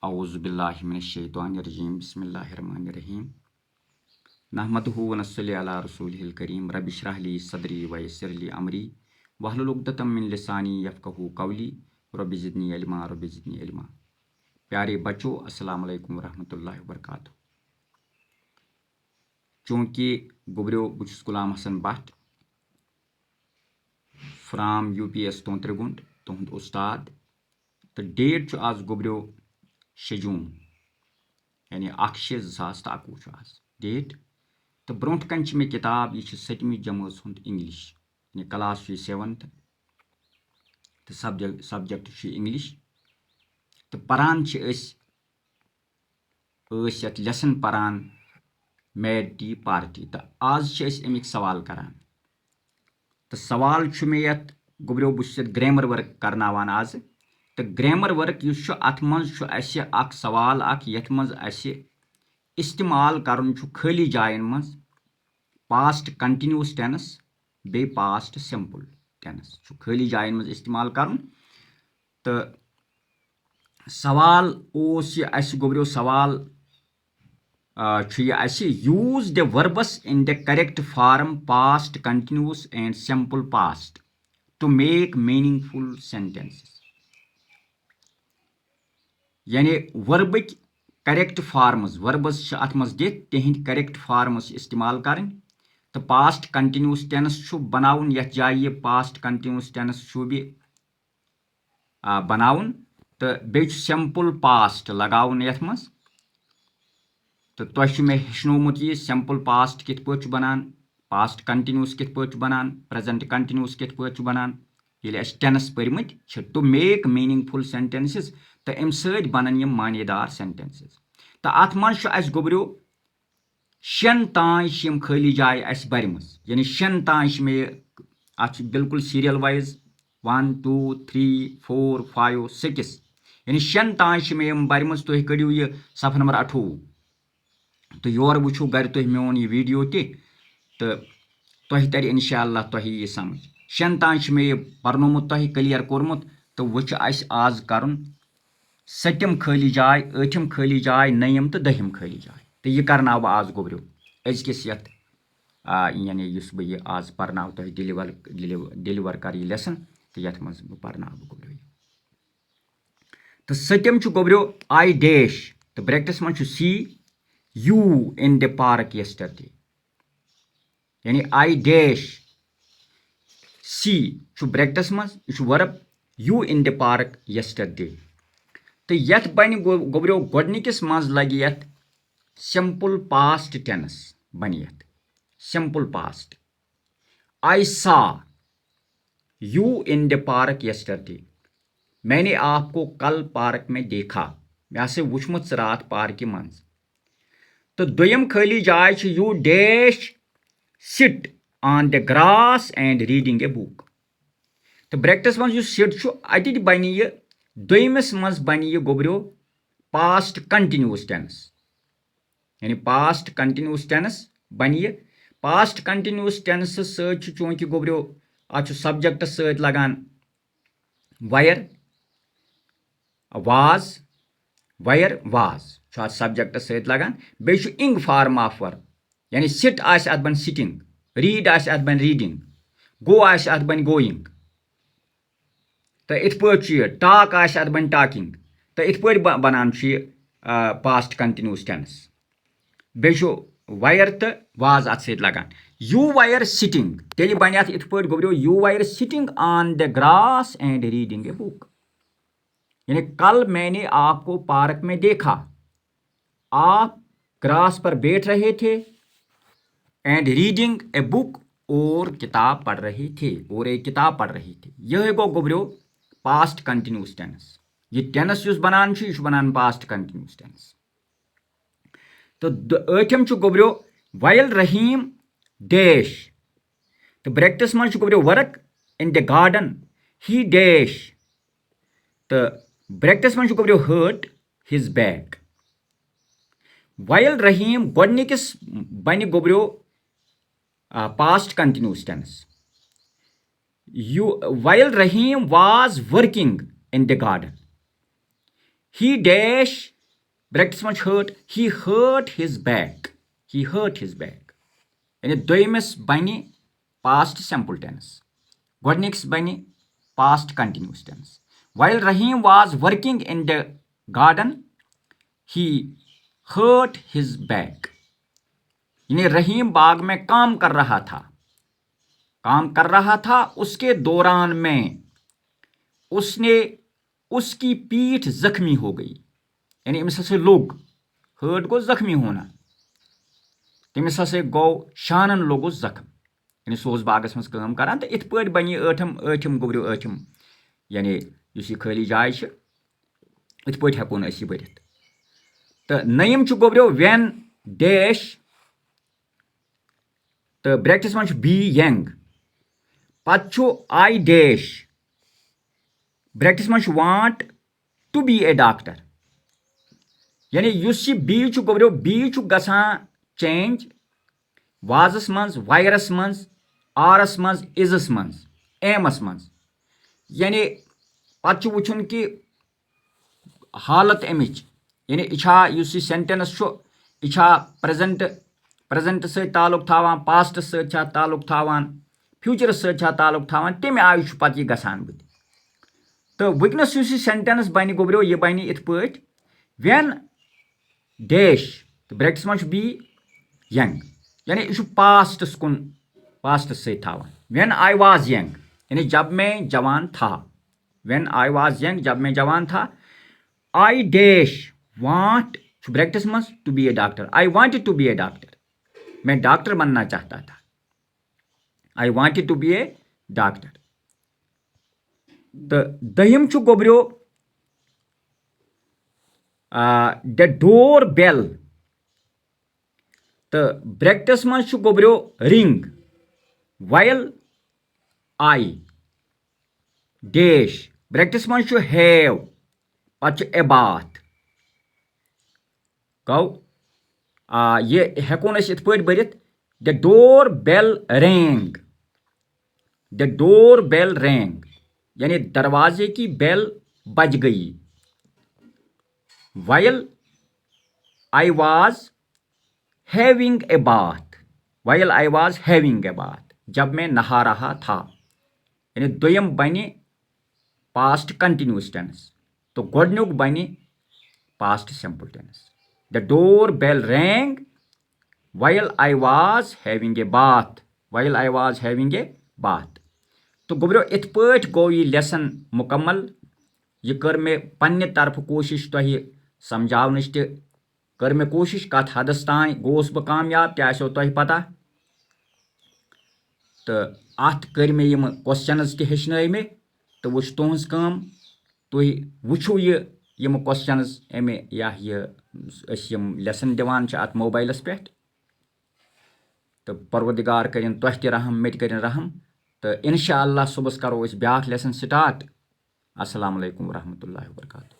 औज़ुबिल्लाहि मिनश्शैतानिर्रजीम बिस्मिल्लाहिर्रहमानिर्रहीम नहमदुहु व नस्सल्ली अला रसूलिहिल करीम रब्बि इश्रह ली सदरी व यस्सिर ली अमरी वहलुल उक़दतम मिन लिसानी यफ़क़हू क़ौली रब्बि ज़िदनी इल्मा। प्यारे बच्चों, अस्सलाम वालेकुम रहमतुल्लाहि व बरकातुहू। चूँकि गुबरो बह छुस गुलाम हसन भट्ट फ्राम UPS तोंत्रगुंड तुहद उस्ताद तो डेट आज गुबरो 6 जून यानी 1/6/2021 आज डेट तो ब्रोट कन मे किताब यह 7वीं जमात हुंद इंग्लिश यानी क्लास 7th तो सब्जेक्ट इंग्लिश तो परान यत लेसन परान मैड टी पार्टी तो आज अमिक सवाल करान तो सवाल मे यत गुबरो बह ग्रामर वर्क करनावान आज तो ग्रामर वर्क अत मज सवाल यथ मज इस्तेमाल करन खाली जायन मज पास्ट कंटिन्यूस टेंस बे पास्ट सिंपल टेंस खाली जायन मज इस्तेमाल करन तो सवाल गुबरो सवाल use the verbs in the correct form past continuous and simple past to make meaningful sentences यानी वर्बिक करेक्ट फार्मस वर्बस अत मज दिथ तिहंद करेक्ट फार्मस इस्तेमाल करें तो पास्ट कंटिन्यूस टेंस बनाउन यथ जाय पास्ट कंटिन्यूस टेंस भी बनाउन तो बे सिंपल पास्ट लगाउन यथ मज तो तुह मे हेचनोमुत यह सिंपल पास्ट कित पा बनान पास्ट कंटिन्यूस कित पा बनान प्रेजेंट कंटिन्यूस कित पा बनान ये टेंस पर्मत टू मेक मीनिंगफुल सेंटेंसेस तो अम सद बनन यम मानेदार सेंटेंसेस तो अत मज गुबरो 6 तान खाली जाय बरम यानी 6 तान मे अत बिल्कुल सीरियल वाइज 1 2 3 4 5 6 यानी 6 तान मे बरम तुह कड़ियो यह सफ़ा नंबर 28 तो योर वो गर तुह मोन यह वीडियो तो तुह तर इंशाअल्लाह तुह यह समझ 6 तान मे पर्नोमुत तुह क्लियर कोर्मुत तो वो आज कर 7th खाली जाय 8th खाली जाय 9th तो 10th खाली जाय तो यह करना बह आज गुबरो अजकिस यथ यानी बह आज पर्नाव तुह डिलीवर कर यह लेसन तो यथ मज बह पर्नाव गुबरो तो 7th गुबरो आई डैश तो ब्रैकेट्स मज see you in the park yesterday यानी आई डैश सी ब्रैकेट्स मज यह verb you in the park yesterday तो यथ बन गुबरो गोडनिकिस मज लगे यथ सिंपल पास्ट टेंस बन यथ सिंपल पास्ट आई सा you in the park yesterday मैंने आपको कल पार्क में देखा मे से वुचमुत रात पार्क मज तो दोयम खाली जाय you dash sit on the grass and reading a book तो ब्रैकेट्स मज सिट अत बन यह दोयमिस मज बन यह गुबरो पास्ट कंटिन्यूस टेंस यानी पास्ट कंटिन्यूस टेंस बन यह पास्ट कंटिन्यूस टेंस चूंकि गुबरो अत सब्जेक्ट सत लगान वायर वाज सब्जेक्ट सत लगान बे इंग फार्म ऑफ वर्ब यानी सिट आस अत बन सिटिंग रीड आस अत बन रीडिंग गो आस अत बन गोइंग तो इत पे टाक आस अत बन टाकिंग तो इत पे बनान पास्ट कंटिन्यूस टेंस बे वायर तो वाज अत सत लगान यू वायर सिटिंग तेल बन इत पे गुबरो you were sitting on the grass and reading a book यानी कल मैंने आपको पार्क में देखा आप ग्रास पर बैठ रहे थे एंड रीडिंग ए बुक और किताब पढ़ रहे थे और एक किताब पढ़ रहे थे यह गो गुबरो पास्ट कंटिन्यूस टेंस ये टेंस बनान बनान पास्ट कंटिन्यूस टेंस तो 8th गुबरो वाइल रहीम डैश तो ब्रैकेट्स मज गुबरो work in the garden he dash तो ब्रैकेट्स मज गुबरो hurt his back while Rahim गोडनिकिस बन गुबरो past continuous tense while Rahim was working in the garden he dash brackets manch hurt, he hurt his back, he hurt his back. यानी दोयमिस बनि past simple tense, godnik's bani past continuous tense. While Rahim was working in the garden, he hurt his back. यानी रहीम बाग में काम कर रहा था, उसके दौरान में उसकी पीठ जख्मी हो गई. यानी अमिस हसा लोग, हर्ट गो जख्मी होना, तमिस हसा गो शानन लोगो जख्म. यानी सह बागस मज काम करान तो इत पट बनी ऐठम गोब्रियो ऐठम. यानी युस यह खाली जाय छ, इत पट हेकोन अस यह बरित. तो नयम छु गोब्रियो व्हेन डैश तो ब्रैकेट्स मज बी यंग, पत छु आई डैश ब्रैकेट्स मज want to be a doctor. यानी युस यह बी छु गोब्रियो, बी छु गसान चेंज वाजस मज, वायरस मज, आरस मज, इजस मज, एमस मज. यानी पत छु वुचुन कि हालत अमिच, यानी इछा युस यह सेंटेंस छु इछा प्रेजेंट से ताल्लुक थावान, पास्ट से ताल्लुक थावान, फ्यूचर से ताल्लुक थावान, तमे आयु छु पत यह गसान बुत. तो वुकनस युस यह सेंटेंस बनि गोब्रियो, यह बनि इत पट व्हेन डैश ब्रैकेट्स मज बी यंग. यानी यह पास्ट कुन, पास्ट से थावान. व्हेन आई वाज यंग यानी जब मैं जवान था, व्हेन आई वाज यंग जब मैं जवान था. आई डैश वांट ब्रैकेट्स मज to be a doctor, I wanted to be a doctor, मैं डॉक्टर बनना चाहता था. I wanted to be a doctor. तो दहिम छु गोब्रियो द डोर बेल. तो ब्रैकेट्स मज छु गोब्रियो ring, while I dash brackets मज छु हैव, पत छु ए बात गौ. ये हेकोन अस इत पट बरित the door bell rang, the door bell rang. यानी दरवाजे की बेल बज गई. While I was having a bath, while I was having a bath जब मैं नहा रहा था. यानी दोयम बनि पास्ट कंटिन्यूस टेंस, तो गोडनुक बनि past simple tense. The door bell rang while I was having a bath, while I was having a bath. तो गोब्रियो इत पट गो यह लेसन मुकम्मल. यह कर मे पन्ने तरफ कोशिश तो समझावनच त कर मे कोशिश कत हदस तान गोस बह कामयाब ते आसो तो पता. तो अत कर मे यम क्वेश्चनस त हेचन मे, तो वो तुहज काम, तुह वुचो यम क्वेश्चनस अमे यम लेसन दिवान अत मोबाइलस पे. तो परवरदिगार करें तुह त रहम, मे करें रहम. तो इंशाअल्लाह सुबह करो ब्याख लेसन स्टार्ट. अस्सलाम वालेकुम रहमतुल्लाहि व बरकातहू.